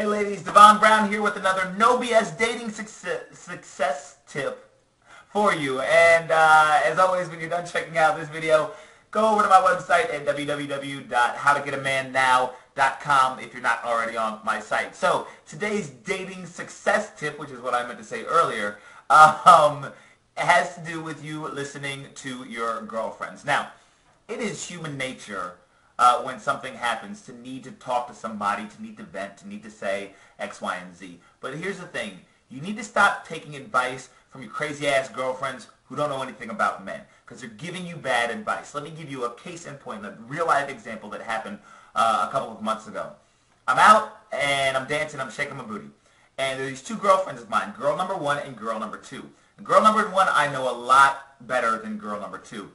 Hey ladies, Devon Brown here with another No BS dating success tip for you. And as always, when you're done checking out this video, go over to my website at www.howtogetamannow.com if you're not already on my site. So today's dating success tip, which is what I meant to say earlier, has to do with you listening to your girlfriends. Now, it is human nature when something happens to need to talk to somebody, to need to vent, to need to say X, Y, and Z. But here's the thing. You need to stop taking advice from your crazy-ass girlfriends who don't know anything about men, because they're giving you bad advice. Let me give you a case in point, a real-life example that happened a couple of months ago. I'm out, and I'm dancing, I'm shaking my booty. And there are these two girlfriends of mine, girl number one and girl number two. And girl number one I know a lot better than girl number two.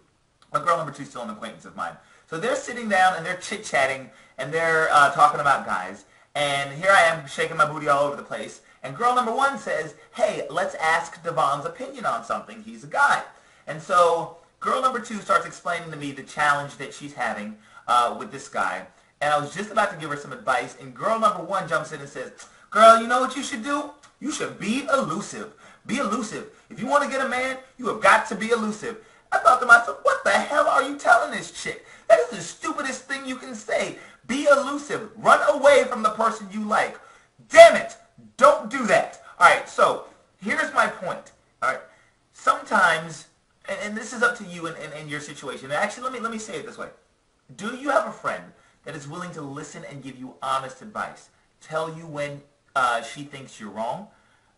But girl number two is still an acquaintance of mine. So they're sitting down and they're chit-chatting and they're talking about guys. And here I am shaking my booty all over the place. And girl number one says, hey, let's ask Devon's opinion on something. He's a guy. And so girl number two starts explaining to me the challenge that she's having with this guy. And I was just about to give her some advice. And girl number one jumps in and says, girl, you know what you should do? You should be elusive. Be elusive. If you want to get a man, you have got to be elusive. I thought to myself, what the hell are you telling this chick? That is the stupidest thing you can say. Be elusive. Run away from the person you like. Damn it. Don't do that. All right, so here's my point. All right, sometimes, and this is up to you and your situation. And actually, let me say it this way. Do you have a friend that is willing to listen and give you honest advice? Tell you when she thinks you're wrong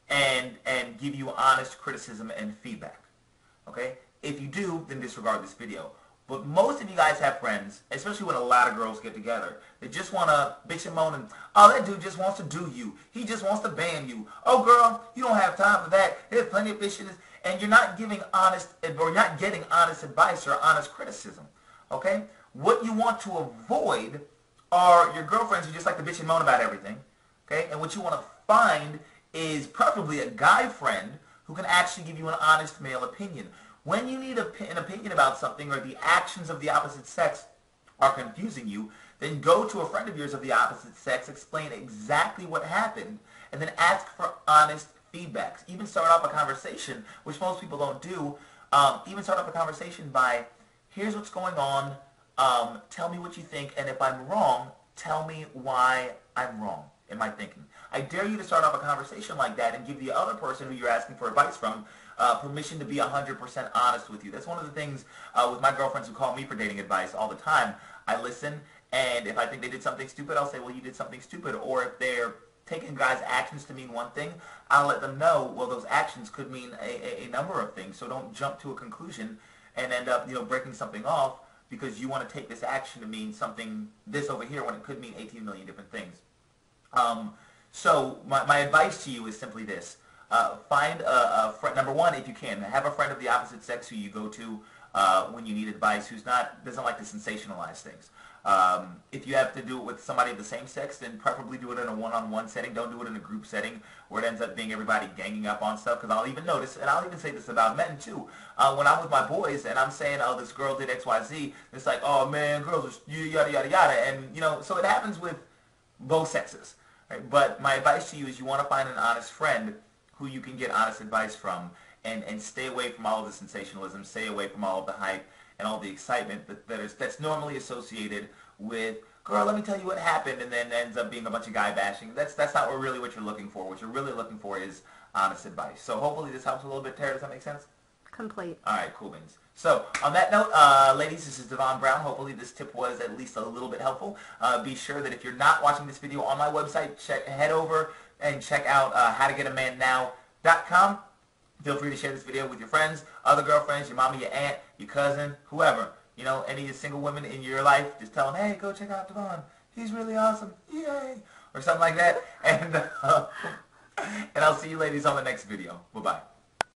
and give you honest criticism and feedback. Okay? If you do, then disregard this video. But most of you guys have friends, especially when a lot of girls get together, they just want to bitch and moan and, oh, that dude just wants to do you. He just wants to ban you. Oh, girl, you don't have time for that. There's plenty of fish in this. And you're not giving honest, or you're not getting honest advice or honest criticism. Okay? What you want to avoid are your girlfriends who just like to bitch and moan about everything. Okay? And what you want to find is preferably a guy friend who can actually give you an honest male opinion. When you need an opinion about something or the actions of the opposite sex are confusing you, then go to a friend of yours of the opposite sex, explain exactly what happened, and then ask for honest feedbacks. Even start off a conversation, which most people don't do, even start off a conversation by, here's what's going on, tell me what you think, and if I'm wrong, tell me why I'm wrong in my thinking. I dare you to start off a conversation like that and give the other person who you're asking for advice from permission to be 100% honest with you. That's one of the things with my girlfriends who call me for dating advice all the time. I listen, and if I think they did something stupid, I'll say, well, you did something stupid. Or if they're taking guys' actions to mean one thing, I'll let them know, well, those actions could mean a number of things. So don't jump to a conclusion and end up, breaking something off because you want to take this action to mean something, this over here, when it could mean 18 million different things. So my advice to you is simply this. Find a friend, number one, if you can, have a friend of the opposite sex who you go to when you need advice, who's doesn't like to sensationalize things. If you have to do it with somebody of the same sex, then preferably do it in a one-on-one setting. Don't do it in a group setting where it ends up being everybody ganging up on stuff, because I'll even notice, and I'll even say this about men too, when I'm with my boys and I'm saying, oh, this girl did X, Y, Z, it's like, oh man, girls are yada, yada, yada, and so it happens with both sexes. Right? But my advice to you is you want to find an honest friend who you can get honest advice from, and stay away from all of the sensationalism, stay away from all of the hype and all the excitement that's normally associated with, girl, let me tell you what happened, and then ends up being a bunch of guy bashing. That's not really what you're looking for. What you're really looking for is honest advice. So hopefully this helps a little bit, Tara. Does that make sense? Complete. All right, cool beans. So on that note, ladies, this is Devon Brown. Hopefully this tip was at least a little bit helpful. Be sure that if you're not watching this video on my website, head over and check out howtogetamannow.com. Feel free to share this video with your friends, other girlfriends, your mama, your aunt, your cousin, whoever. Any of the single women in your life, just tell them, hey, go check out Devon. He's really awesome. Yay. Or something like that. And I'll see you ladies on the next video. Bye-bye.